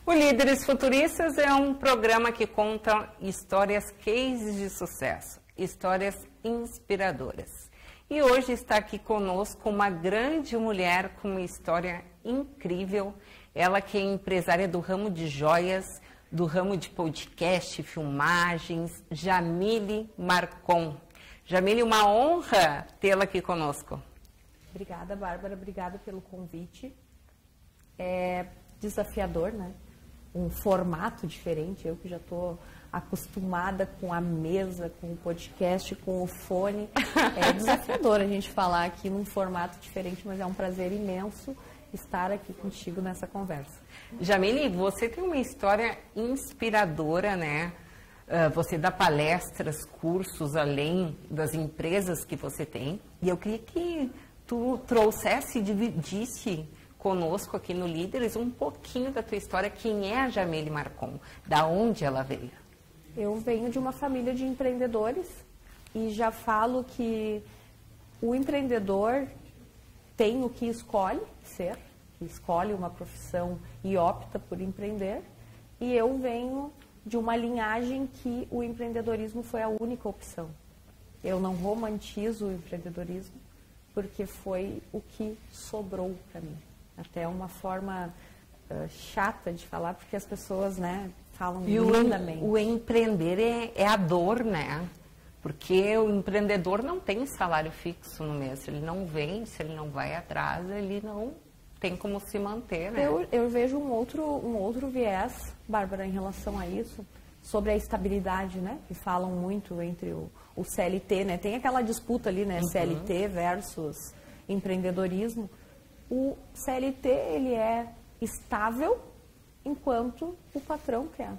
O Líderes Futuristas é um programa que conta histórias, cases de sucesso, histórias inspiradoras. E hoje está aqui conosco uma grande mulher com uma história incrível. Ela que é empresária do ramo de joias, do ramo de podcast, filmagens, Jamile Marcon. Jamile, uma honra tê-la aqui conosco. Obrigada, Bárbara. Obrigada pelo convite. É desafiador, né? Um formato diferente. Eu que já estou acostumada com a mesa, com o podcast, com o fone. É desafiador a gente falar aqui num formato diferente, mas é um prazer imenso estar aqui contigo nessa conversa. Jamile, você tem uma história inspiradora, né? Você dá palestras, cursos, além das empresas que você tem. E eu queria que tu trouxesse e dividisse conosco aqui no Líderes um pouquinho da tua história. Quem é a Jamile Marcon? Da onde ela veio? Eu venho de uma família de empreendedores e já falo que o empreendedor tem o que escolhe ser, que escolhe uma profissão e opta por empreender. E eu venho de uma linhagem que o empreendedorismo foi a única opção. Eu não romantizo o empreendedorismo porque foi o que sobrou para mim. Até uma forma chata de falar, porque as pessoas, né, falam lindamente. O empreender é a dor, né? Porque o empreendedor não tem salário fixo no mês. Se ele não vem, se ele não vai atrás, ele não tem como se manter, né? Eu vejo um outro viés, Bárbara, em relação a isso, sobre a estabilidade, né? Que falam muito entre o CLT, né? Tem aquela disputa ali, né? CLT versus empreendedorismo. O CLT, ele é estável enquanto o patrão quer.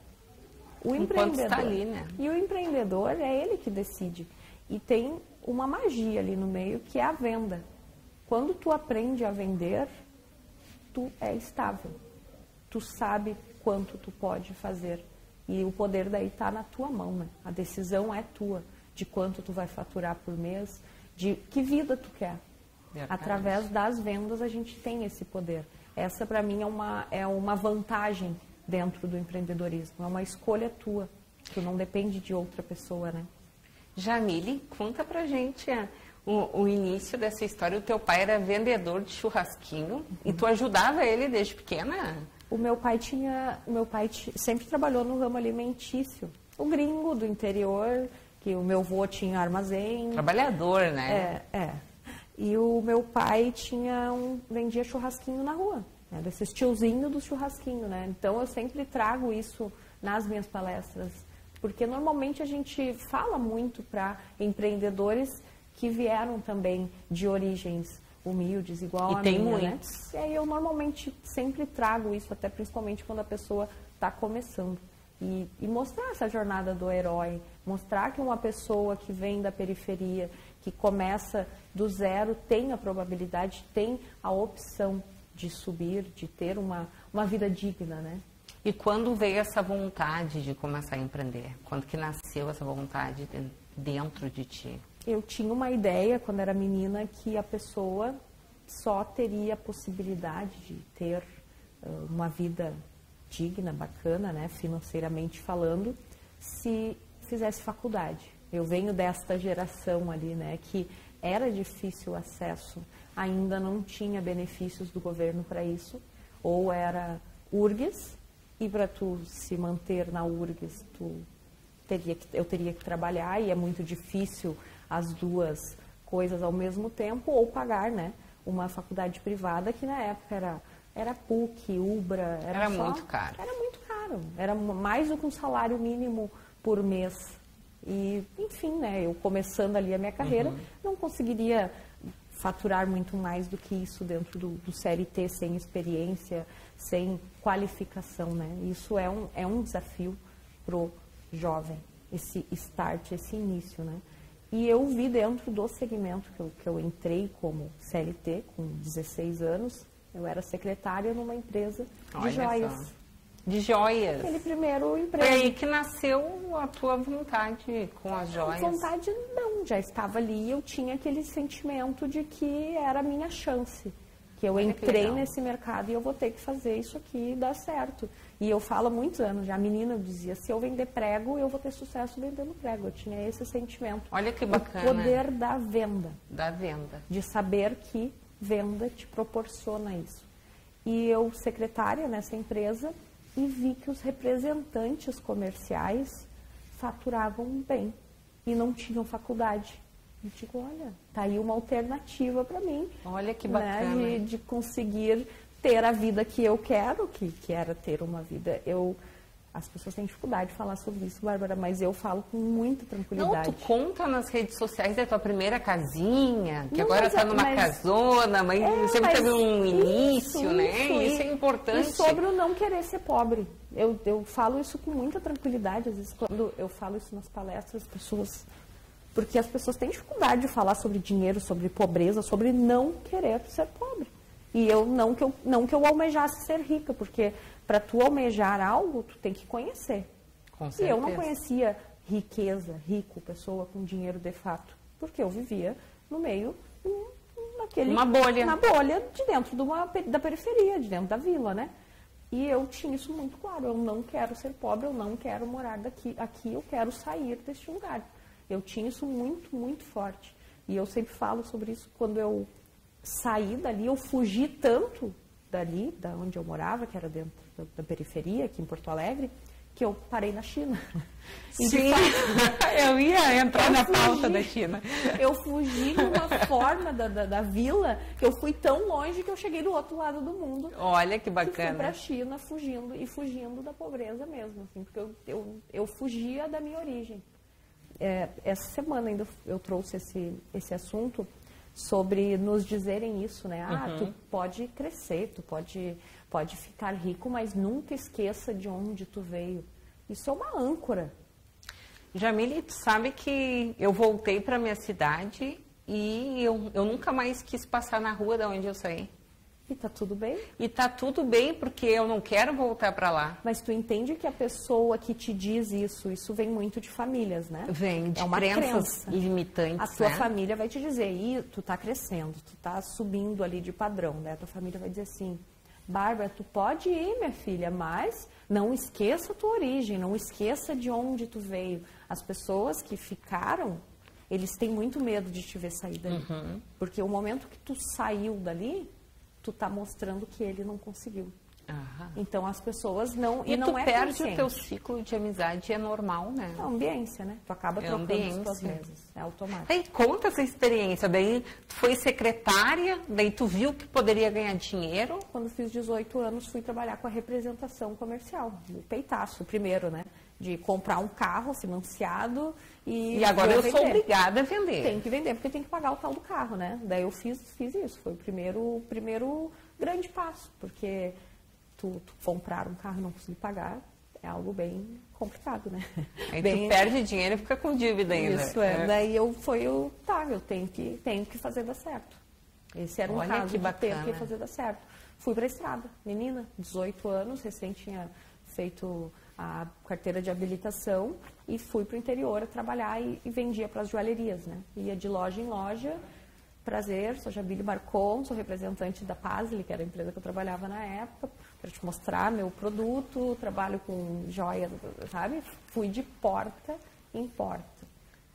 O empreendedor está ali, né? E o empreendedor é ele que decide. E tem uma magia ali no meio que é a venda. Quando tu aprende a vender, tu é estável. Tu sabe quanto tu pode fazer. E o poder daí está na tua mão, né? A decisão é tua, de quanto tu vai faturar por mês, de que vida tu quer. Através das vendas a gente tem esse poder. Essa para mim é uma vantagem dentro do empreendedorismo. É uma escolha tua. Tu não depende de outra pessoa, né? Jamile, conta pra gente o início dessa história. O teu pai era vendedor de churrasquinho e tu ajudava ele desde pequena? O meu pai sempre trabalhou no ramo alimentício. O gringo do interior, que o meu avô tinha armazém. Trabalhador, né? E o meu pai vendia churrasquinho na rua. Era esse tiozinho do churrasquinho, né? Então eu sempre trago isso nas minhas palestras. Porque normalmente a gente fala muito para empreendedores que vieram também de origens humildes, igual a minha, tem muitos. Né? E aí eu normalmente sempre trago isso, até principalmente quando a pessoa está começando. E mostrar essa jornada do herói, mostrar que uma pessoa que vem da periferia, que começa do zero, tem a probabilidade, tem a opção de subir, de ter uma vida digna, né? E quando veio essa vontade de começar a empreender? Quando que nasceu essa vontade dentro de ti? Eu tinha uma ideia, quando era menina, que a pessoa só teria a possibilidade de ter uma vida digna, bacana, né, financeiramente falando, se fizesse faculdade. Eu venho desta geração ali, né, que era difícil o acesso, ainda não tinha benefícios do governo para isso, ou era URGS, e para tu se manter na URGS, eu teria que trabalhar, e é muito difícil as duas coisas ao mesmo tempo, ou pagar, né, uma faculdade privada que na época era PUC, UBRA, era muito caro. Era muito caro, era mais do que um salário mínimo por mês. E, enfim, né, eu começando ali a minha carreira, não conseguiria faturar muito mais do que isso dentro do CLT, sem experiência, sem qualificação, né? Isso é um desafio pro jovem, esse start, esse início, né? E eu vi dentro do segmento que eu entrei como CLT, com 16 anos, eu era secretária numa empresa de joias. Só. De joias? Aquele primeiro emprego. Foi aí que nasceu a tua vontade com as joias? Vontade não, já estava ali e eu tinha aquele sentimento de que era a minha chance, que eu entrei nesse mercado e eu vou ter que fazer isso aqui dar certo. E eu falo há muitos anos, já a menina dizia, se eu vender prego, eu vou ter sucesso vendendo prego. Eu tinha esse sentimento. Olha que bacana. O poder da venda. Da venda. De saber que venda te proporciona isso. E eu, secretária nessa empresa, e vi que os representantes comerciais faturavam bem e não tinham faculdade. E digo, olha, tá aí uma alternativa para mim. Olha que bacana. Né, de conseguir ter a vida que eu quero, que era ter uma vida. As pessoas têm dificuldade de falar sobre isso, Bárbara, mas eu falo com muita tranquilidade. Não, tu conta nas redes sociais da tua primeira casinha, que não, agora está numa casona, mas sempre teve um início, né? Isso é importante. E sobre o não querer ser pobre. Eu falo isso com muita tranquilidade, às vezes quando eu falo isso nas palestras, as pessoas... Porque as pessoas têm dificuldade de falar sobre dinheiro, sobre pobreza, sobre não querer ser pobre. E não que eu almejasse ser rica, porque para tu almejar algo, tu tem que conhecer. Com certeza. E eu não conhecia riqueza, rico, pessoa com dinheiro de fato, porque eu vivia no meio uma bolha. Na bolha de dentro da periferia, de dentro da vila, né? E eu tinha isso muito claro, eu não quero ser pobre, eu não quero morar aqui eu quero sair deste lugar. Eu tinha isso muito, muito forte. E eu sempre falo sobre isso, quando eu saí dali, eu fugi tanto dali, da onde eu morava, que era dentro da periferia, aqui em Porto Alegre, que eu parei na China. Sim, eu ia entrar na pauta da China. Eu fugi de uma forma da vila, que eu fui tão longe que eu cheguei do outro lado do mundo. Olha que bacana. Fui para a China fugindo da pobreza mesmo, assim, porque eu fugia da minha origem. Essa semana ainda eu trouxe esse assunto sobre nos dizerem isso, né? Tu pode crescer, tu pode ficar rico, mas nunca esqueça de onde tu veio. Isso é uma âncora. Jamile, tu sabe que eu voltei para minha cidade e eu nunca mais quis passar na rua da onde eu saí. E tá tudo bem? E tá tudo bem, porque eu não quero voltar para lá. Mas tu entende que a pessoa que te diz isso vem muito de famílias, né? Vem de uma crenças limitantes. A tua família vai te dizer, tu tá crescendo, tu tá subindo ali de padrão, né? A tua família vai dizer assim, Bárbara, tu pode ir, minha filha, mas não esqueça a tua origem, não esqueça de onde tu veio. As pessoas que ficaram, eles têm muito medo de te ver sair dali. Porque o momento que tu saiu dali, tu tá mostrando que ele não conseguiu. Então as pessoas não... E não tu perde o teu ciclo de amizade, é normal, né? É ambiência, né? Tu acaba trocando as tuas mesas. É automático. Aí conta essa experiência. Daí tu foi secretária, daí tu viu que poderia ganhar dinheiro. Quando fiz 18 anos, fui trabalhar com a representação comercial. O peitaço, primeiro, né? De comprar um carro financiado e agora eu sou obrigada a vender. Tem que vender, porque tem que pagar o tal do carro, né? Daí eu fiz isso. Foi o primeiro grande passo, porque tu comprar um carro e não conseguir pagar é algo bem complicado, né? Aí tu perde dinheiro e fica com dívida ainda. Isso Daí eu tenho que fazer dar certo. Esse era um caso que bacana. Ter que fazer dar certo. Fui para a estrada, menina, 18 anos, recém tinha feito a carteira de habilitação e fui para o interior a trabalhar e vendia para as joalherias, né? Ia de loja em loja. Prazer, sou Jamile Marcon, sou representante da Pazli, que era a empresa que eu trabalhava na época, para te mostrar meu produto, trabalho com joia, sabe? Fui de porta em porta.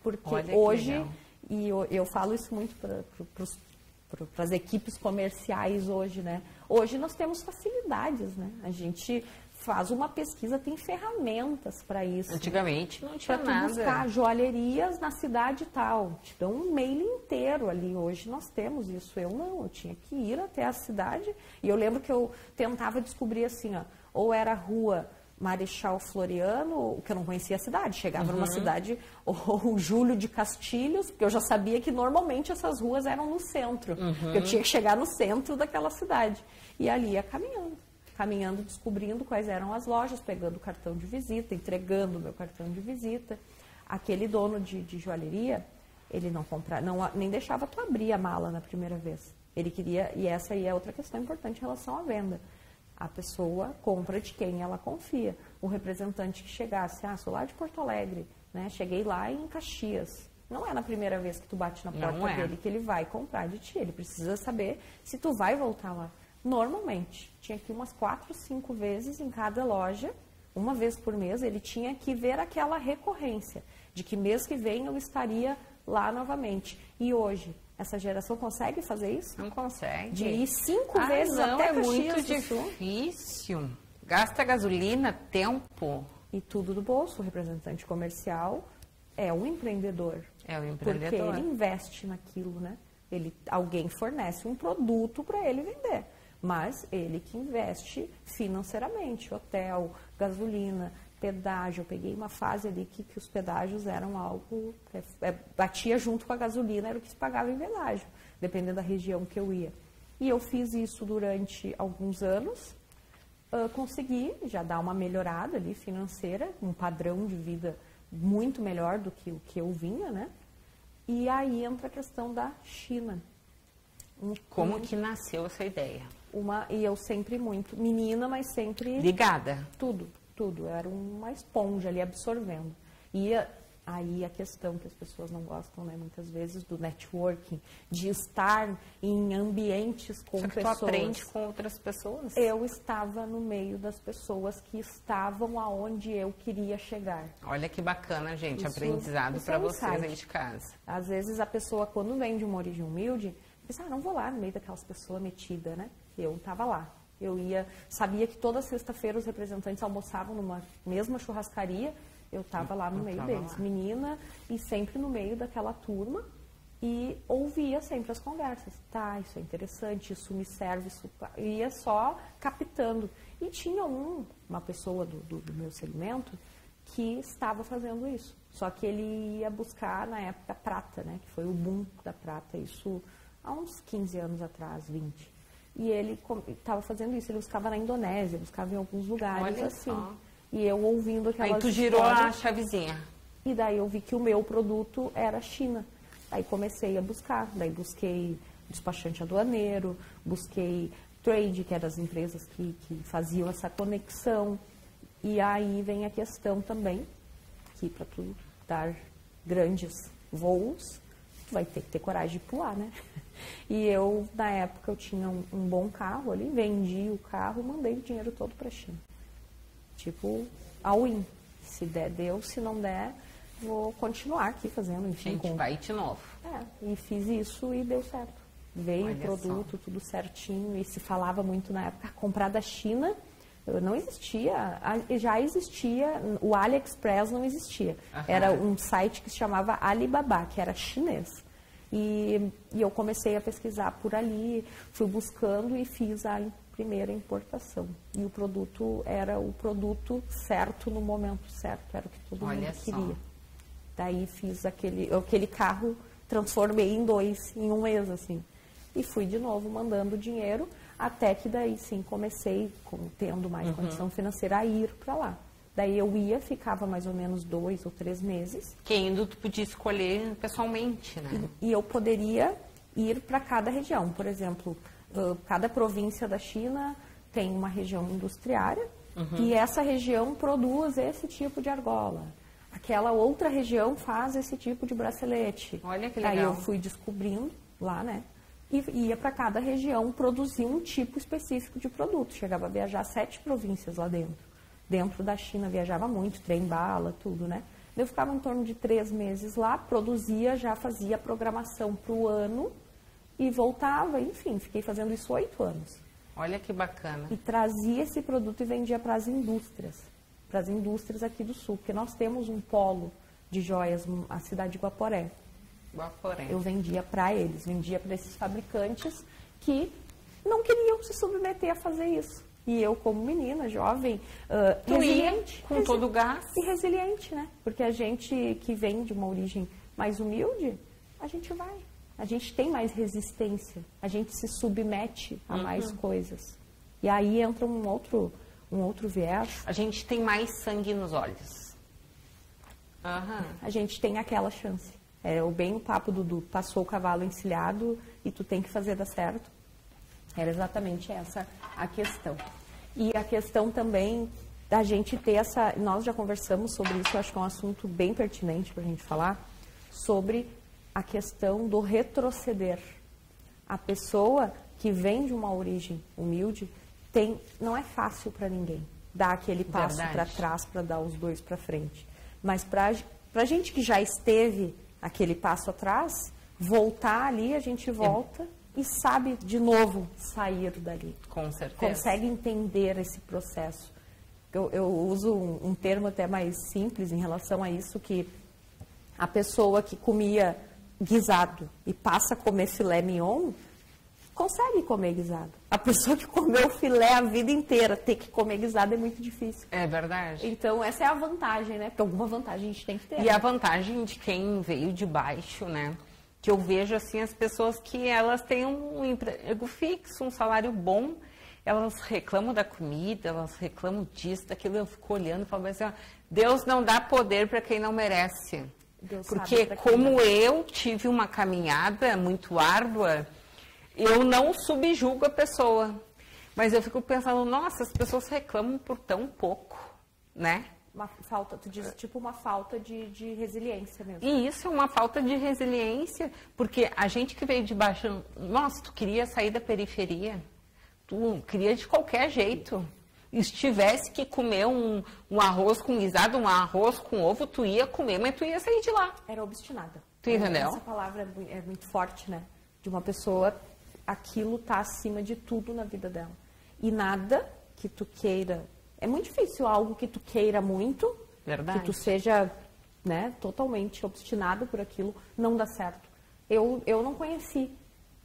Porque hoje, e eu falo isso muito para as equipes comerciais hoje, né? Hoje nós temos facilidades, né? A gente faz uma pesquisa, tem ferramentas para isso. Antigamente não tinha nada. Para buscar joalherias na cidade tal. Te dão um mail inteiro ali. Hoje nós temos isso. Eu tinha que ir até a cidade. E eu lembro que eu tentava descobrir assim, ou era a rua Marechal Floriano, que eu não conhecia a cidade. Chegava numa cidade, ou Júlio de Castilhos, porque eu já sabia que normalmente essas ruas eram no centro. Eu tinha que chegar no centro daquela cidade. E ali ia caminhando, descobrindo quais eram as lojas, pegando o cartão de visita, entregando o meu cartão de visita. Aquele dono de joalheria, ele nem deixava tu abrir a mala na primeira vez. Ele queria, e essa aí é outra questão importante em relação à venda. A pessoa compra de quem ela confia. O representante que chegasse, sou lá de Porto Alegre, né? Cheguei lá em Caxias. Não é na primeira vez que tu bate na porta Não é. dele que ele vai comprar de ti. Ele precisa saber se tu vai voltar lá. Normalmente, tinha que ir umas 4, 5 vezes em cada loja, uma vez por mês, ele tinha que ver aquela recorrência de que mês que vem eu estaria lá novamente. E hoje, essa geração consegue fazer isso? Não consegue. De ir 5 vezes não, até é muito Caxias do Sul. difícil. Gasta gasolina, tempo. E tudo do bolso. O representante comercial é um empreendedor. É o Porque empreendedor. ele investe naquilo, né? Alguém fornece um produto para ele vender. Mas ele que investe financeiramente. Hotel, gasolina, pedágio. Eu peguei uma fase ali que os pedágios eram algo... batia junto com a gasolina, era o que se pagava em pedágio, dependendo da região que eu ia. E eu fiz isso durante alguns anos. Consegui já dar uma melhorada ali financeira, um padrão de vida muito melhor do que o que eu vinha, né? E aí entra a questão da China. Como que nasceu essa ideia? E eu sempre muito menina, mas sempre... Ligada. Tudo. Eu era uma esponja ali absorvendo. E aí a questão que as pessoas não gostam, né, muitas vezes, do networking, de estar em ambientes com Só que pessoas. tu aprende com outras pessoas. Eu estava no meio das pessoas que estavam aonde eu queria chegar. Olha que bacana, gente, Isso aprendizado é para um vocês insight. aí de casa. Às vezes a pessoa, quando vem de uma origem humilde, pensa, não vou lá no meio daquelas pessoas metidas, né? Eu estava lá. Eu sabia que toda sexta-feira os representantes almoçavam numa mesma churrascaria, eu estava lá no meio deles, lá. menina, e sempre no meio daquela turma, e ouvia sempre as conversas. Tá, isso é interessante, isso me serve, isso... ia só captando. E tinha uma pessoa do meu segmento que estava fazendo isso. Só que ele ia buscar, na época, prata, né? Que foi o boom da prata, isso há uns 15 anos atrás, 20. E ele estava fazendo isso, ele buscava na Indonésia, buscava em alguns lugares. Olha assim. só. E eu ouvindo aquelas Aí tu girou a histórias, chavezinha. e daí eu vi que o meu produto era China. Aí comecei a buscar, daí busquei despachante aduaneiro, busquei trade, que eram as empresas que faziam essa conexão. E aí vem a questão também, que para tu dar grandes voos, tu vai ter que ter coragem de pular, né? E eu, na época, eu tinha um bom carro ali, vendi o carro, mandei o dinheiro todo para a China. Tipo, all-in. Se der, deu. Se não der, vou continuar aqui fazendo, enfim. Gente, vai de novo. E fiz isso e deu certo. Veio Olha o produto, só. tudo certinho. E se falava muito na época, comprar da China não existia. Já existia, o AliExpress não existia. Aham. Era um site que se chamava Alibaba, que era chinês. E eu comecei a pesquisar por ali, fui buscando e fiz a primeira importação. E o produto era o produto certo no momento certo, era o que todo mundo queria. Daí fiz aquele carro, transformei em 2 em um mês, assim. E fui de novo mandando dinheiro, até que daí sim comecei, tendo mais condição financeira, a ir para lá. Daí eu ficava mais ou menos 2 ou 3 meses. Que ainda tu podia escolher pessoalmente, né? E eu poderia ir para cada região. Por exemplo, cada província da China tem uma região industriária e essa região produz esse tipo de argola. Aquela outra região faz esse tipo de bracelete. Olha que legal. Aí eu fui descobrindo lá, né? E ia para cada região produzir um tipo específico de produto. Chegava a viajar 7 províncias lá dentro. Dentro da China viajava muito, trem-bala, tudo, né? Eu ficava em torno de 3 meses lá, produzia, já fazia programação para o ano e voltava, enfim, fiquei fazendo isso 8 anos. Olha que bacana. E trazia esse produto e vendia para as indústrias aqui do sul, porque nós temos um polo de joias, a cidade de Guaporé. Guaporé. Eu vendia para eles, vendia para esses fabricantes que não queriam se submeter a fazer isso. E eu, como menina, jovem, resiliente. Com todo o gás. E resiliente, né? Porque a gente que vem de uma origem mais humilde, a gente vai. A gente tem mais resistência. A gente se submete a mais coisas. E aí entra um outro viés. A gente tem mais sangue nos olhos. A gente tem aquela chance. É bem o papo do passou o cavalo encilhado e tu tem que fazer dar certo. Era exatamente essa a questão. E a questão também da gente ter nós já conversamos sobre isso, eu acho que é um assunto bem pertinente para a gente falar, sobre a questão do retroceder. A pessoa que vem de uma origem humilde, não é fácil para ninguém dar aquele passo para trás para dar os dois para frente. Mas para a gente que já esteve aquele passo atrás, voltar ali, a gente volta e sabe de novo sair dali. Com certeza. Consegue entender esse processo. Eu uso um termo até mais simples em relação a isso, que a pessoa que comia guisado e passa a comer filé mignon, consegue comer guisado. A pessoa que comeu filé a vida inteira, ter que comer guisado é muito difícil. É verdade. Então, essa é a vantagem, né? Porque alguma vantagem a gente tem que ter. E a vantagem de quem veio de baixo, né? Que eu vejo, assim, as pessoas que elas têm um emprego fixo, um salário bom, elas reclamam da comida, elas reclamam disso, daquilo. Eu fico olhando e falo assim, ó, Deus não dá poder para quem não merece. Deus porque como eu tive uma caminhada muito árdua, eu não subjugo a pessoa. Mas eu fico pensando, nossa, as pessoas reclamam por tão pouco, né? Uma falta, tu diz, tipo uma falta de resiliência mesmo. E isso é uma falta de resiliência, porque a gente que veio de baixo, nossa, tu queria sair da periferia, tu queria de qualquer jeito. E se tivesse que comer um arroz com guisado, um arroz com ovo, tu ia comer, mas tu ia sair de lá. Era obstinada. Tu entendeu? Essa palavra é muito forte, né? De uma pessoa, aquilo tá acima de tudo na vida dela. E nada que tu queira... É muito difícil algo que tu queira muito, verdade, que tu seja, né, totalmente obstinado por aquilo, não dá certo. Eu não conheci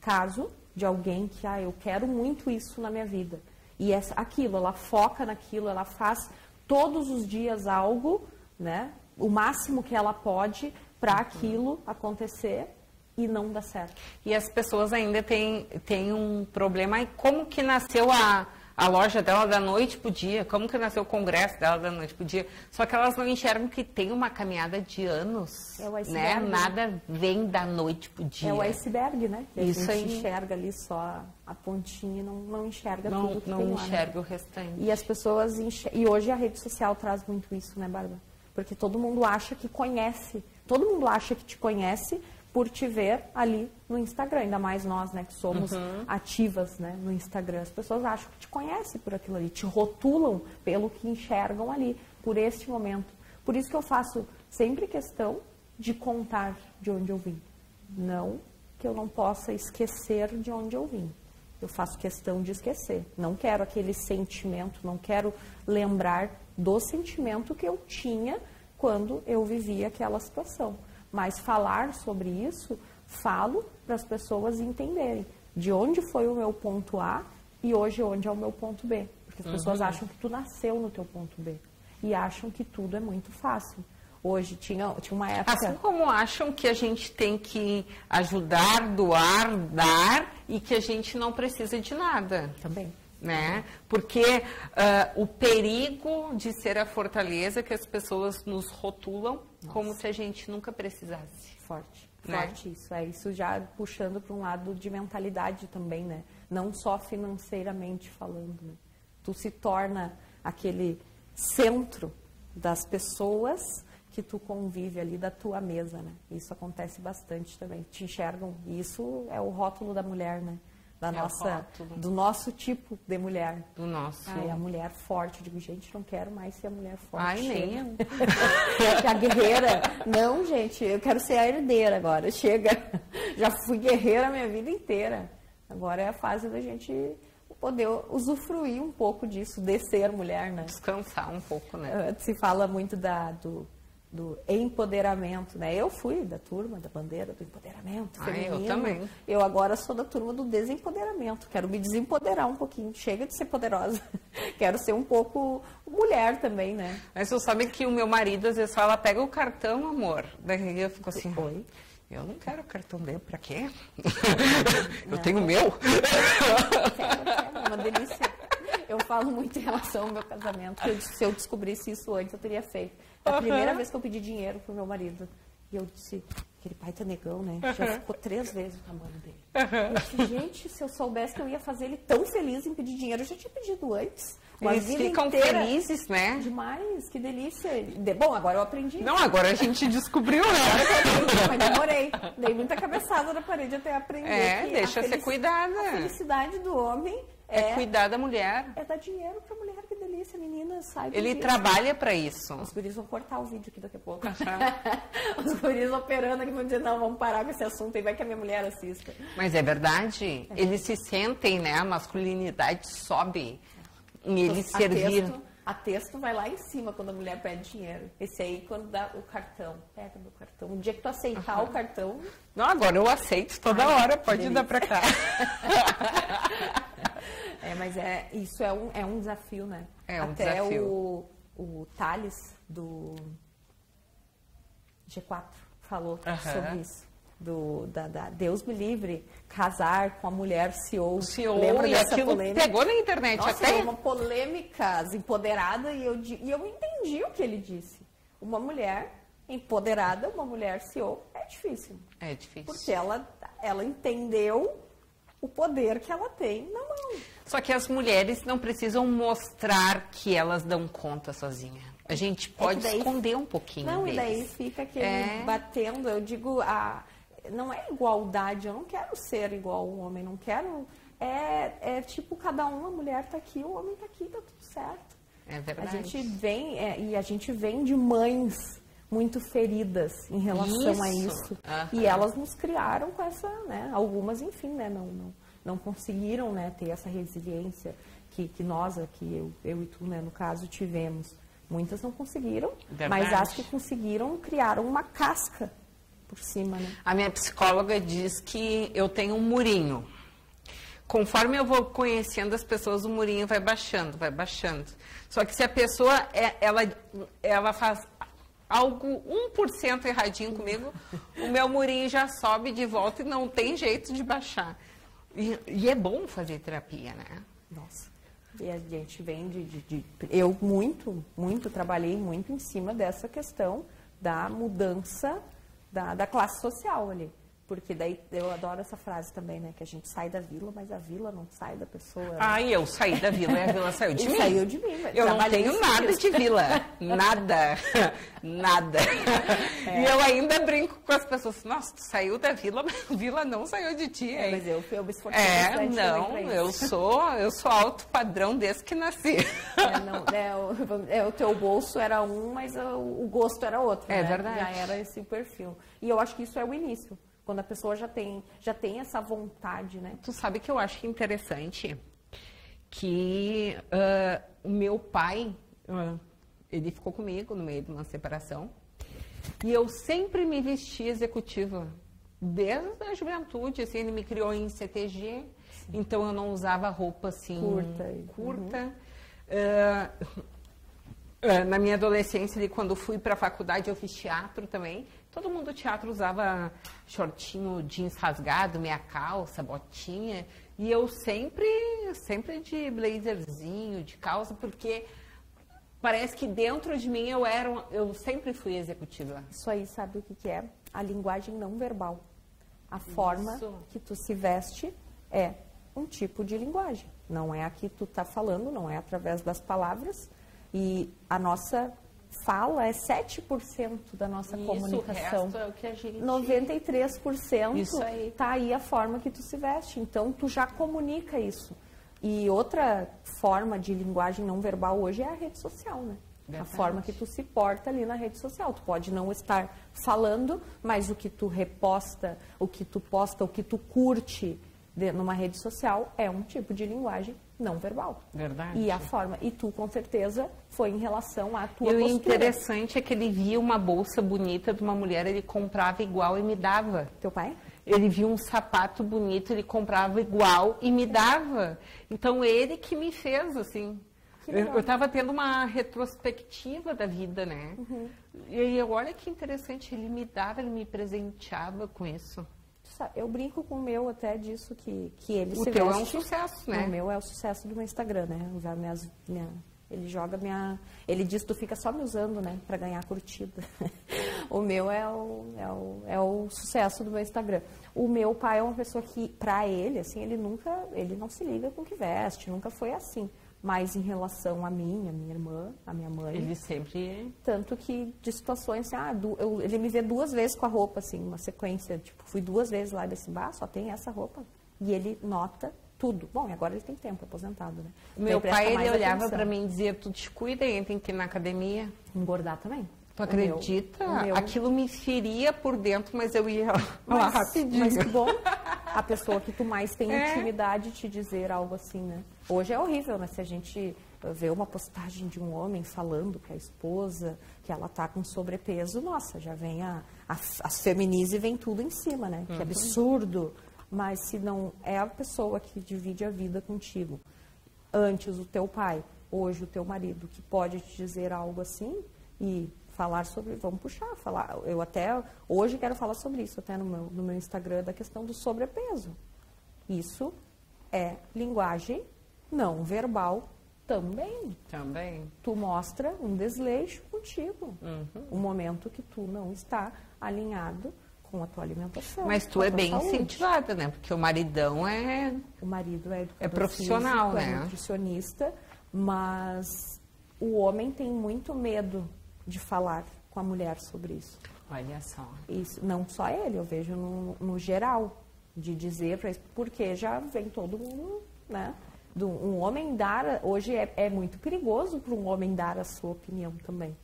caso de alguém que, eu quero muito isso na minha vida. E aquilo, ela foca naquilo, ela faz todos os dias algo, né, o máximo que ela pode para aquilo acontecer e não dá certo. E as pessoas ainda têm um problema, e como que nasceu a loja dela da noite pro dia, como que nasceu o congresso dela da noite pro dia, só que elas não enxergam que tem uma caminhada de anos, né? Nada vem da noite pro dia. É o iceberg, né? Que isso a gente aí enxerga ali só a pontinha, não enxerga tudo que não tem lá, enxerga, né? O restante. E as pessoas e hoje a rede social traz muito isso, né, Bárbara? Porque todo mundo acha que conhece, todo mundo acha que te conhece por te ver ali no Instagram, ainda mais nós, né, que somos ativas, né, no Instagram. As pessoas acham que te conhecem por aquilo ali, te rotulam pelo que enxergam ali, por este momento. Por isso que eu faço sempre questão de contar de onde eu vim. Não que eu não possa esquecer de onde eu vim. Eu faço questão de esquecer. Não quero aquele sentimento, não quero lembrar do sentimento que eu tinha quando eu vivia aquela situação. Mas falar sobre isso, falo para as pessoas entenderem de onde foi o meu ponto A e hoje onde é o meu ponto B. Porque as pessoas acham que tu nasceu no teu ponto B e acham que tudo é muito fácil. Hoje tinha uma época... Assim como acham que a gente tem que ajudar, doar, dar e que a gente não precisa de nada. Também. Né? Porque o perigo de ser a fortaleza que as pessoas nos rotulam como se a gente nunca precisasse. Forte, né? Forte isso. Isso já puxando para um lado de mentalidade também, né? Não só financeiramente falando, né? Tu se torna aquele centro das pessoas que tu convive ali, da tua mesa, né? Isso acontece bastante também. Te enxergam. E isso é o rótulo da mulher, né? Do nosso tipo de mulher. Do nosso. A mulher forte. Eu digo, gente, não quero mais ser a mulher forte. Ai, nem. A guerreira. Não, gente, eu quero ser a herdeira agora. Chega. Já fui guerreira a minha vida inteira. Agora é a fase da gente poder usufruir um pouco disso, de ser mulher, né? Descansar um pouco, né? Se fala muito do empoderamento, né? Eu fui da turma da bandeira do empoderamento feminino. Eu também. Eu agora sou da turma do desempoderamento. Quero me desempoderar um pouquinho. Chega de ser poderosa. Quero ser um pouco mulher também, né? Mas você sabe que o meu marido às vezes fala, pega o cartão, amor. Daí eu fico assim, oi? Eu não quero o cartão dele, pra quê? Eu tenho o meu. É uma delícia. Eu falo muito em relação ao meu casamento. Se eu descobrisse isso antes, eu teria feito. É a primeira vez que eu pedi dinheiro pro meu marido. E eu disse, aquele pai tá negão, né? Já ficou 3 vezes o tamanho dele. Eu disse, gente, se eu soubesse que eu ia fazer ele tão feliz em pedir dinheiro, eu já tinha pedido antes. Eles ficam felizes, né? Demais, que delícia. Bom, agora eu aprendi. Não, agora a gente descobriu, né? Agora eu aprendi, mas demorei. Dei muita cabeçada na parede até aprender. Que deixa ser cuidada. A felicidade do homem é cuidar da mulher. É dar dinheiro pra mulher, que delícia, menina, sai. Ele trabalha pra isso. Os guris vão cortar o vídeo aqui daqui a pouco. Os guris operando aqui vão dizer, não, vamos parar com esse assunto aí, vai que a minha mulher assista. Mas é verdade, eles se sentem, né, a masculinidade sobe em eles servir. A texto vai lá em cima quando a mulher pede dinheiro. Esse aí, quando dá o cartão, pega meu cartão. O dia que tu aceitar o cartão... Não, agora eu aceito toda hora, pode dar pra cá. Mas isso é um desafio, né? É um Até desafio. O Thales, do G4, falou sobre isso. Deus me livre, casar com a mulher CEO. Lembra e dessa aquilo polêmica? Pegou na internet. Nossa, até foi uma polêmica empoderada e eu entendi o que ele disse. Uma mulher empoderada, uma mulher CEO, é difícil. É difícil. Porque ela entendeu o poder que ela tem na mão. Só que as mulheres não precisam mostrar que elas dão conta sozinha. A gente pode esconder um pouquinho deles. E daí fica aquele batendo. Eu digo, não é igualdade, eu não quero ser igual ao homem, não quero... tipo, cada um, a mulher tá aqui, o homem tá aqui, tá tudo certo. É verdade. A gente vem de mães muito feridas em relação a isso. E elas nos criaram com essa, né? Algumas, enfim, né? Não conseguiram, né, ter essa resiliência que nós aqui, eu e tu, né, no caso, tivemos. Muitas não conseguiram, mas as que conseguiram criaram uma casca por cima, né? A minha psicóloga diz que eu tenho um murinho. Conforme eu vou conhecendo as pessoas, o murinho vai baixando, vai baixando. Só que se a pessoa, ela faz algo 1% erradinho comigo, o meu murinho já sobe de volta e não tem jeito de baixar. E é bom fazer terapia, né? Nossa. E a gente vem eu muito trabalhei muito em cima dessa questão da mudança da classe social ali. Porque daí eu adoro essa frase também, né? Que a gente sai da vila, mas a vila não sai da pessoa. Né? Eu saí da vila e a vila saiu de mim. Saiu de mim. Eu não tenho nada de vila. Nada. Nada. E eu ainda brinco com as pessoas. Nossa, tu saiu da vila, mas a vila não saiu de ti. Mas eu me esforcei bastante não, eu sou alto padrão desde que nasci. O teu bolso era um, mas o gosto era outro. É né? verdade. Já era esse perfil. E eu acho que isso é o início. Quando a pessoa já tem essa vontade, né? Tu sabe que eu acho interessante que o meu pai, ele ficou comigo no meio de uma separação e eu sempre me vesti executiva. Desde a juventude, assim, ele me criou em CTG, então eu não usava roupa assim curta. Na minha adolescência, quando fui para a faculdade, eu fiz teatro também. Todo mundo do teatro usava shortinho, jeans rasgado, meia calça, botinha. E eu sempre de blazerzinho, de calça, porque parece que dentro de mim eu sempre fui executiva. Isso aí, sabe o que é? A linguagem não verbal. A forma que tu se veste é um tipo de linguagem. Não é a que tu tá falando, não é através das palavras. E a nossa fala é 7% da nossa comunicação. O resto é o que a gente... 93% tá aí a forma que tu se veste. Então, tu já comunica isso. E outra forma de linguagem não verbal hoje é a rede social, né? Verdade. A forma que tu se porta ali na rede social. Tu pode não estar falando, mas o que tu reposta, o que tu posta, o que tu curte numa rede social é um tipo de linguagem não verbal. Verdade. E a forma, e tu com certeza foi em relação à tua postura. E o interessante é que ele via uma bolsa bonita de uma mulher, ele comprava igual e me dava. Teu pai? Ele via um sapato bonito, ele comprava igual e me dava. Então ele que me fez assim. Eu estava tendo uma retrospectiva da vida, né? E aí, olha que interessante, ele me dava, ele me presenteava com isso. Eu brinco com o meu até disso que ele o se teu veste. É um sucesso, né? O meu é o sucesso do meu Instagram, né? Usar ele joga ele diz, tu fica só me usando, né? Pra ganhar curtida. O meu é o sucesso do meu Instagram. O meu pai é uma pessoa que, pra ele, assim, ele não se liga com o que veste, nunca foi assim. mais em relação a mim, a minha irmã, a minha mãe. Ele sempre... Tanto que de situações assim, ele me vê 2 vezes com a roupa, assim, uma sequência, tipo, fui 2 vezes lá e disse, só tem essa roupa. E ele nota tudo. Bom, e agora ele tem tempo, aposentado, né? Meu pai, ele olhava pra mim e dizia, tu te cuida aí, tem que ir na academia. Engordar também. Tu acredita? Aquilo me feria por dentro, mas eu ia lá rapidinho. Mas que bom, a pessoa que tu mais tem intimidade te dizer algo assim, né? Hoje é horrível, né? Se a gente vê uma postagem de um homem falando que a esposa, que ela tá com sobrepeso, nossa, já vem as feminizes e vem tudo em cima, né? Que absurdo. Mas se não é a pessoa que divide a vida contigo, antes o teu pai, hoje o teu marido, que pode te dizer algo assim e falar sobre, vamos puxar, falar, eu até hoje quero falar sobre isso, até no meu Instagram, da questão do sobrepeso. Isso é linguagem não verbal também. Também. Tu mostra um desleixo contigo, um momento que tu não está alinhado com a tua alimentação. Mas tu é bem incentivada, né? Porque o maridão é... O marido é educador profissional, físico, né? É nutricionista, mas o homem tem muito medo de falar com a mulher sobre isso. Olha só. Isso, não só ele, eu vejo no geral, de dizer para isso, porque já vem todo mundo, né? Um homem dar, hoje é muito perigoso para um homem dar a sua opinião também.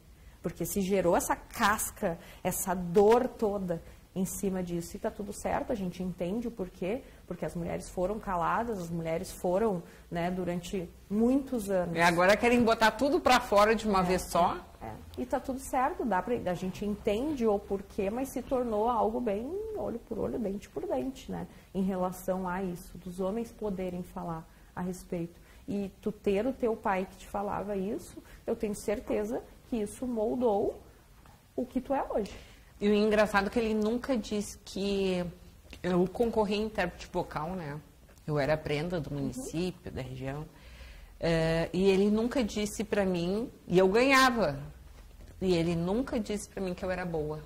Porque se gerou essa casca, essa dor toda em cima disso, e tá tudo certo, a gente entende o porquê, porque as mulheres foram caladas, as mulheres foram, né, durante muitos anos. E agora querem botar tudo para fora de uma vez só? E tá tudo certo, a gente entende o porquê, mas se tornou algo bem olho por olho, dente por dente, né, em relação a isso, dos homens poderem falar a respeito. E tu ter o teu pai que te falava isso, eu tenho certeza que isso moldou o que tu é hoje. E o engraçado é que ele nunca disse que... Eu concorri em intérprete vocal, né? Eu era prenda do município, da região. E ele nunca disse pra mim... E eu ganhava. E ele nunca disse pra mim que eu era boa.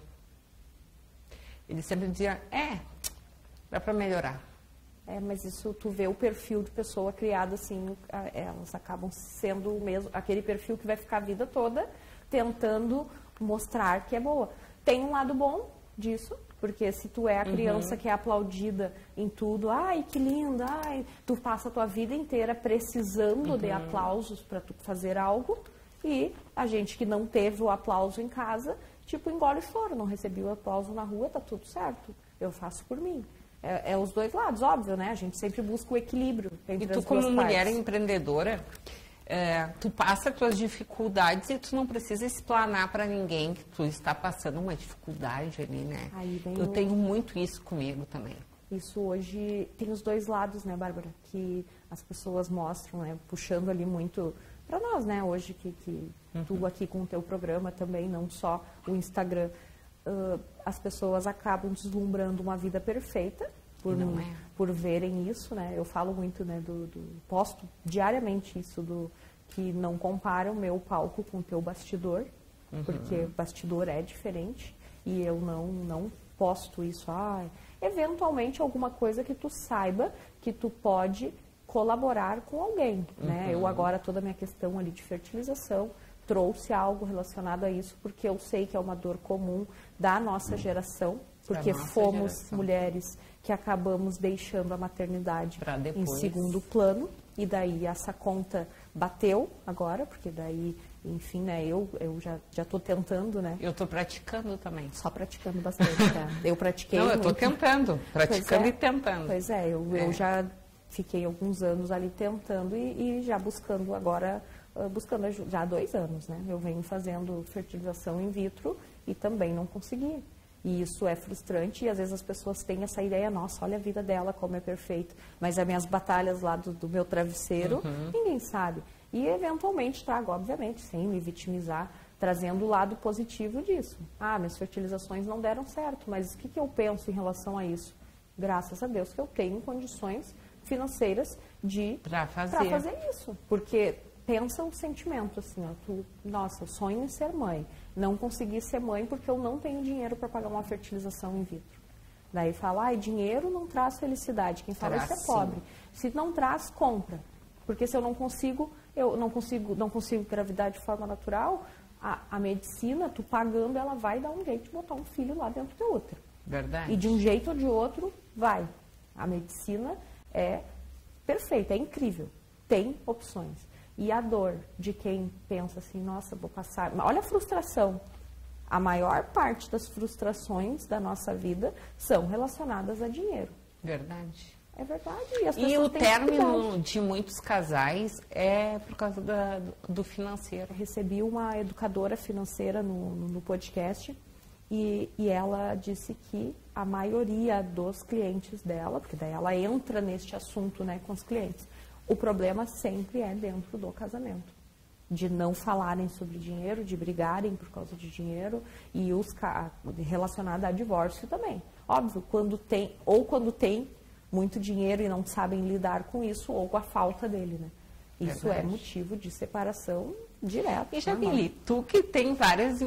Ele sempre dizia, dá pra melhorar. Mas isso, tu vê o perfil de pessoa criada assim, elas acabam sendo o mesmo, aquele perfil que vai ficar a vida toda tentando mostrar que é boa. Tem um lado bom disso, porque se tu é a criança que é aplaudida em tudo, ai, que linda, ai, tu passa a tua vida inteira precisando de aplausos para tu fazer algo, e a gente que não teve o aplauso em casa, tipo, engole choro, não recebi o aplauso na rua, tá tudo certo, eu faço por mim. É os dois lados, óbvio, né? A gente sempre busca o equilíbrio entre as duas partes. E tu, como mulher empreendedora, tu passa as tuas dificuldades e tu não precisa explanar para ninguém que tu está passando uma dificuldade ali, né? Eu tenho muito isso comigo também. Isso hoje tem os dois lados, né, Bárbara? Que as pessoas mostram, né? Puxando ali muito para nós, né? Hoje que tu aqui com o teu programa também, não só o Instagram, as pessoas acabam deslumbrando uma vida perfeita por verem isso, né? Eu falo muito, né, posto diariamente isso que não compara o meu palco com o teu bastidor, porque bastidor é diferente e eu não posto isso. Eventualmente alguma coisa que tu saiba que tu pode colaborar com alguém, né? Eu agora toda a minha questão ali de fertilização trouxe algo relacionado a isso, porque eu sei que é uma dor comum da nossa geração, porque fomos mulheres que acabamos deixando a maternidade em segundo plano, e daí essa conta bateu agora, porque daí, enfim, né, eu já estou tentando, né? Eu estou praticando também. Só praticando bastante, tá? Eu pratiquei. Não, eu estou tentando, praticando e tentando. Pois é, eu já fiquei alguns anos ali tentando e já buscando agora... buscando já há 2 anos, né? Eu venho fazendo fertilização in vitro e também não consegui. E isso é frustrante e às vezes as pessoas têm essa ideia, nossa, olha a vida dela como é perfeita. Mas as minhas batalhas lá do meu travesseiro, ninguém sabe. E eventualmente trago, obviamente, sem me vitimizar, trazendo o lado positivo disso. Minhas fertilizações não deram certo, mas o que eu penso em relação a isso? Graças a Deus que eu tenho condições financeiras para fazer isso. Porque... pensa o sentimento, assim, nossa, eu sonho em ser mãe. Não consegui ser mãe porque eu não tenho dinheiro para pagar uma fertilização in vitro. Daí fala, dinheiro não traz felicidade. Quem fala isso é pobre. Se não traz, compra. Porque se eu não consigo engravidar de forma natural, a medicina, tu pagando, ela vai dar um jeito de botar um filho lá dentro da outra. Verdade. E de um jeito ou de outro, vai. A medicina é perfeita, é incrível. Tem opções. E a dor de quem pensa assim, nossa, vou passar... Olha a frustração. A maior parte das frustrações da nossa vida são relacionadas a dinheiro. Verdade. É verdade. E o término de muitos casais é por causa do financeiro. Eu recebi uma educadora financeira no podcast e ela disse que a maioria dos clientes dela, porque daí ela entra neste assunto, né, com os clientes, o problema sempre é dentro do casamento. De não falarem sobre dinheiro, de brigarem por causa de dinheiro e relacionado a divórcio também. Óbvio, quando tem muito dinheiro e não sabem lidar com isso ou com a falta dele, né? Isso é motivo de separação direta. E Jamile, tu que tem várias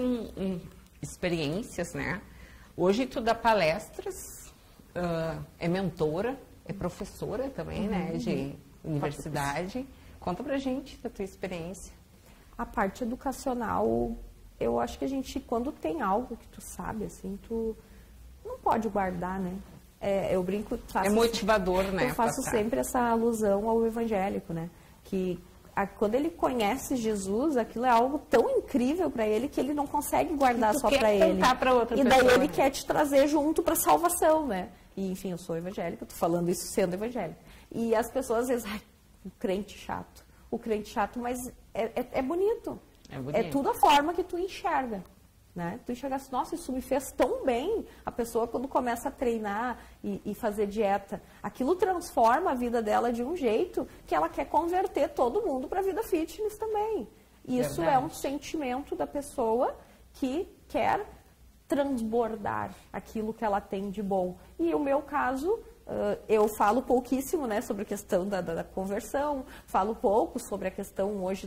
experiências, né? Hoje tu dá palestras, é mentora, é professora também, né? De universidade. Conta pra gente da tua experiência. A parte educacional, eu acho que a gente, quando tem algo que tu sabe, assim, tu não pode guardar, né? Eu brinco... É motivador, né? Eu faço sempre essa alusão ao evangélico, né? Que quando ele conhece Jesus, aquilo é algo tão incrível para ele que ele não consegue guardar só para ele. E daí ele quer te trazer junto para salvação, né? E, enfim, eu sou evangélica, tô falando isso sendo evangélica. E as pessoas às vezes, o crente chato, mas é bonito. É bonito. É tudo a forma que tu enxerga. Né? Tu enxerga assim, nossa, isso me fez tão bem. A pessoa, quando começa a treinar e fazer dieta, aquilo transforma a vida dela de um jeito que ela quer converter todo mundo para a vida fitness também. Isso é um sentimento da pessoa que quer transbordar aquilo que ela tem de bom. E o meu caso... eu falo pouquíssimo, né, sobre a questão da conversão, falo pouco sobre a questão hoje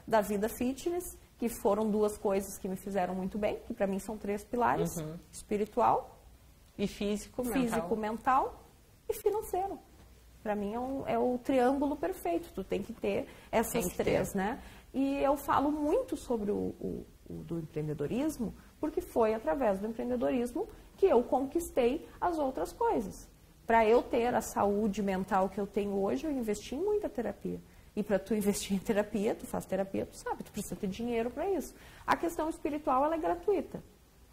da vida fitness, que foram duas coisas que me fizeram muito bem, que para mim são 3 pilares, espiritual, e físico, mental e financeiro. Para mim é o triângulo perfeito, tu tem que ter essas três, né? E eu falo muito sobre do empreendedorismo, porque foi através do empreendedorismo que eu conquistei as outras coisas. Para eu ter a saúde mental que eu tenho hoje, eu investi em muita terapia. E para tu investir em terapia, tu faz terapia, tu sabe, tu precisa ter dinheiro para isso. A questão espiritual, ela é gratuita.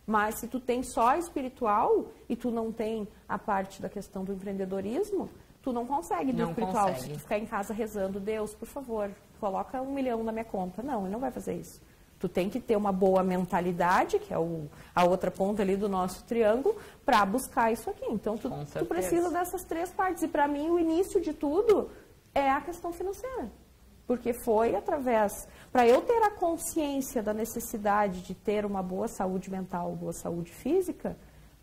Mas se tu tem só espiritual e tu não tem a parte da questão do empreendedorismo, tu não consegue do espiritual. Se tu ficar em casa rezando, Deus, por favor, coloca 1 milhão na minha conta. Não, ele não vai fazer isso. Tu tem que ter uma boa mentalidade, que é a outra ponta ali do nosso triângulo, para buscar isso aqui. Então, tu precisa dessas 3 partes. E para mim, o início de tudo é a questão financeira. Porque foi através... Para eu ter a consciência da necessidade de ter uma boa saúde mental, boa saúde física,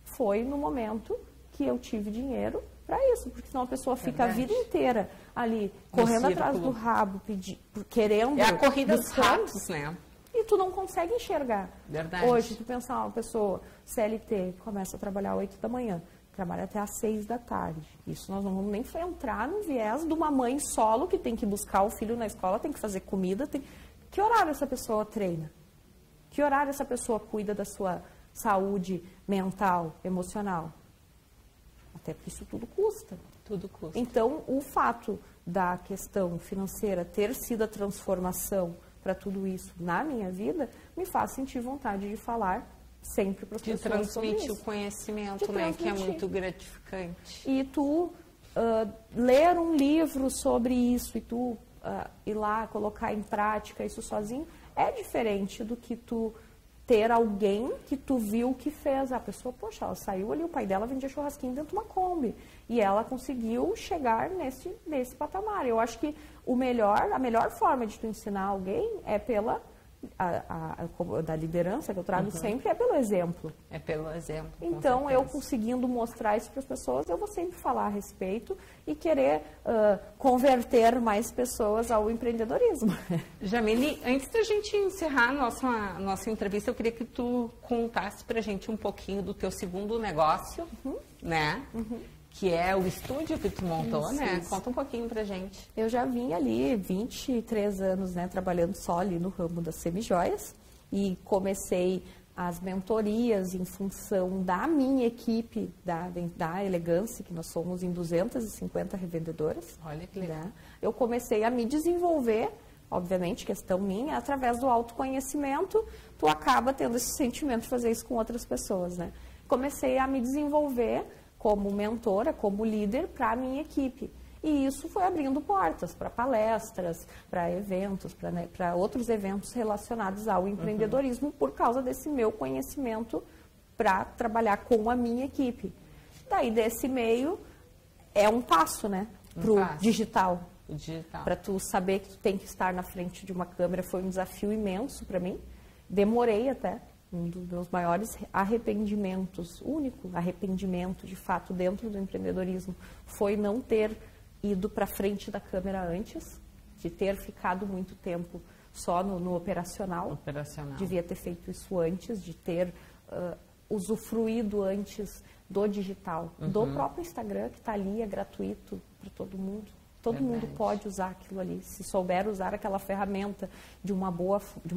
foi no momento que eu tive dinheiro para isso. Porque senão a pessoa fica a vida inteira ali, correndo atrás do rabo, querendo... É a corrida dos ratos, né? E tu não consegue enxergar. Verdade. Hoje, tu pensa, uma pessoa CLT, começa a trabalhar às 8 da manhã, trabalha até às 6 da tarde. Isso nós não vamos nem entrar no viés de uma mãe solo que tem que buscar o filho na escola, tem que fazer comida. Que horário essa pessoa treina? Que horário essa pessoa cuida da sua saúde mental, emocional? Até porque isso tudo custa. Tudo custa. Então, o fato da questão financeira ter sido a transformação para tudo isso na minha vida, me faz sentir vontade de falar sempre para as pessoas sobre isso. De transmitir o conhecimento, né, que é muito gratificante. E tu ler um livro sobre isso e tu ir lá colocar em prática isso sozinho, é diferente do que tu ter alguém que tu viu que fez. A pessoa, poxa, ela saiu ali, o pai dela vendia churrasquinho dentro de uma Kombi. E ela conseguiu chegar nesse patamar. Eu acho que a melhor forma de tu ensinar alguém é pela da liderança que eu trago sempre, é pelo exemplo. É pelo exemplo. Então, eu conseguindo mostrar isso para as pessoas, eu vou sempre falar a respeito e querer converter mais pessoas ao empreendedorismo. Jamile, antes da gente encerrar a nossa entrevista, eu queria que tu contasse para a gente um pouquinho do teu segundo negócio, né? que é o estúdio que tu montou, Isso, né? isso. Conta um pouquinho pra gente. Eu já vim ali 23 anos, né, trabalhando só ali no ramo das semijoias e comecei as mentorias em função da minha equipe, da Elegance, que nós somos em 250 revendedoras. Olha que legal. Né? Eu comecei a me desenvolver, obviamente, questão minha, através do autoconhecimento, tu acaba tendo esse sentimento de fazer isso com outras pessoas, né? Comecei a me desenvolver como mentora, como líder para a minha equipe. E isso foi abrindo portas para palestras, para eventos, para outros eventos relacionados ao empreendedorismo, por causa desse meu conhecimento para trabalhar com a minha equipe. Daí, desse meio, é um passo, né, para o digital. O digital. Para tu saber que tu tem que estar na frente de uma câmera foi um desafio imenso para mim. Demorei até. Um dos meus maiores arrependimentos, único arrependimento, de fato, dentro do empreendedorismo, foi não ter ido para frente da câmera antes, de ter ficado muito tempo só no operacional. Devia ter feito isso antes, de ter usufruído antes do digital, do próprio Instagram, que está ali, é gratuito para todo mundo. Todo mundo pode usar aquilo ali, se souber usar aquela ferramenta de uma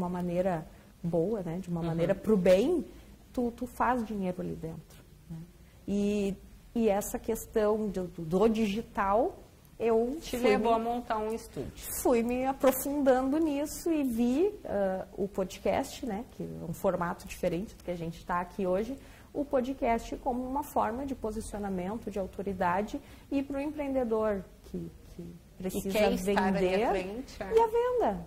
maneira boa, né? De uma maneira para o bem, tu faz dinheiro ali dentro. Né? E essa questão do digital, eu levou a montar um estúdio. Fui me aprofundando nisso e vi o podcast, né? Que é um formato diferente do que a gente está aqui hoje, o podcast como uma forma de posicionamento, de autoridade, e para o empreendedor que precisa vender e a venda.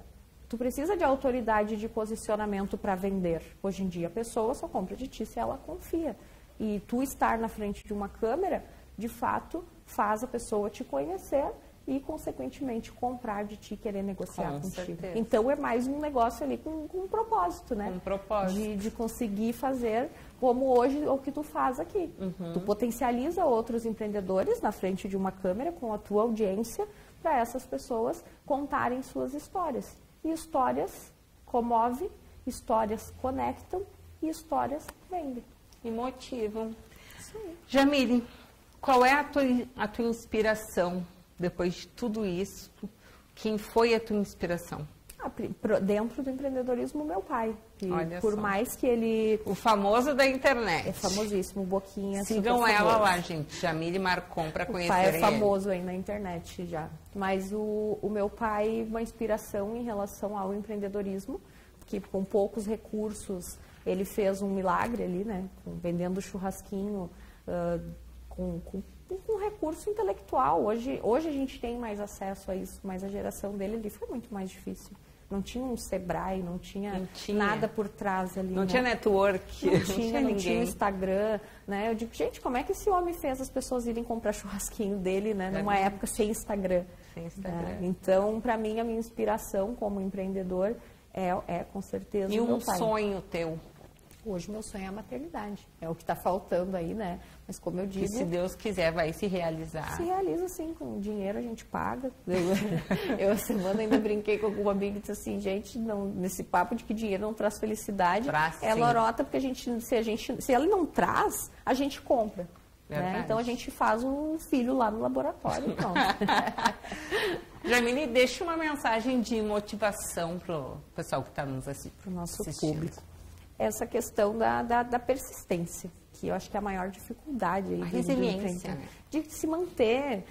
Tu precisa de autoridade de posicionamento para vender. Hoje em dia, a pessoa só compra de ti se ela confia. E tu estar na frente de uma câmera, de fato, faz a pessoa te conhecer e, consequentemente, comprar de ti, querer negociar contigo. Certeza. Então, é mais um negócio ali com um propósito, né? Um propósito. De conseguir fazer como hoje o que tu faz aqui. Tu potencializa outros empreendedores na frente de uma câmera com a tua audiência para essas pessoas contarem suas histórias. E histórias comovem, histórias conectam e histórias vendem. E motivam. Jamile, qual é a tua inspiração depois de tudo isso? Quem foi a tua inspiração? Dentro do empreendedorismo, meu pai. Olha por só. Mais que ele... O famoso da internet. É famosíssimo, Boquinha. Sigam ela lá, gente. Jamile Marcon, para conhecer ele. O pai é famoso aí na internet já. Mas o meu pai, uma inspiração em relação ao empreendedorismo, que com poucos recursos, ele fez um milagre ali, né? Vendendo churrasquinho, com recurso intelectual. Hoje a gente tem mais acesso a isso, mas a geração dele ali foi muito mais difícil. Não tinha um Sebrae, não tinha nada por trás ali. Não tinha network, não tinha Instagram, né? Eu digo, gente, como é que esse homem fez as pessoas irem comprar churrasquinho dele, né? Numa época sem Instagram. Então, para mim, a minha inspiração como empreendedor é com certeza o meu pai. E um sonho teu? Hoje meu sonho é a maternidade. É o que está faltando aí, né? Mas como eu digo... Que se Deus quiser vai se realizar. Se realiza sim, com dinheiro a gente paga. Eu essa semana ainda brinquei com alguma amiga e disse assim, gente, não, nesse papo de que dinheiro não traz felicidade, é lorota, porque se ela não traz, a gente compra. Né? Então a gente faz um filho lá no laboratório. Então. Jamile, deixa uma mensagem de motivação para o pessoal que está nos assistindo. Para o nosso público. Essa questão da persistência, que eu acho que é a maior dificuldade. Aí a resiliência, né? De se manter.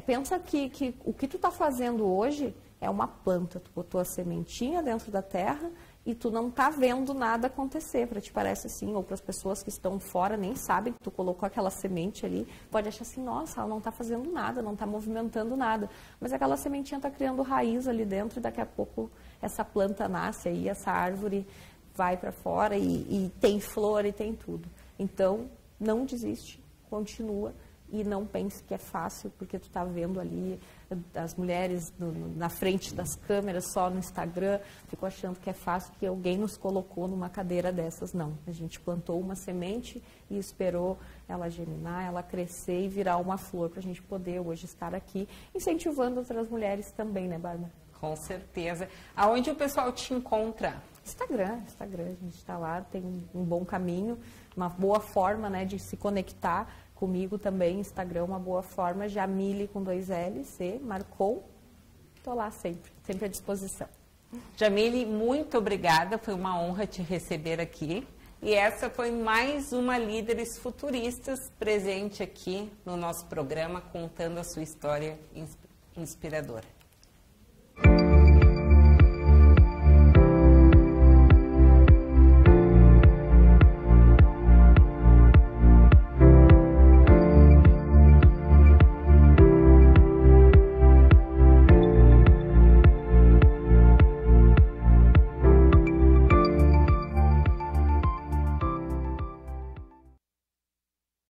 Pensa que o que tu está fazendo hoje é uma planta. Tu botou a sementinha dentro da terra e tu não está vendo nada acontecer. Para ti parece assim, ou para as pessoas que estão fora nem sabem que tu colocou aquela semente ali, pode achar assim, nossa, ela não está fazendo nada, não está movimentando nada. Mas aquela sementinha está criando raiz ali dentro e daqui a pouco essa planta nasce aí, essa árvore vai para fora e tem flor e tem tudo. Então, não desiste, continua e não pense que é fácil, porque tu está vendo ali as mulheres na frente das câmeras, só no Instagram, ficou achando que é fácil, que alguém nos colocou numa cadeira dessas. Não, a gente plantou uma semente e esperou ela germinar, ela crescer e virar uma flor para a gente poder hoje estar aqui, incentivando outras mulheres também, né, Bárbara? Com certeza. Aonde o pessoal te encontra? Instagram, a gente está lá, tem um bom caminho, uma boa forma, né, de se conectar comigo também, Instagram, uma boa forma, Jamile com 2 L's, marcou, estou lá sempre à disposição. Jamile, muito obrigada, foi uma honra te receber aqui. E essa foi mais uma Líderes Futuristas presente aqui no nosso programa, contando a sua história inspiradora.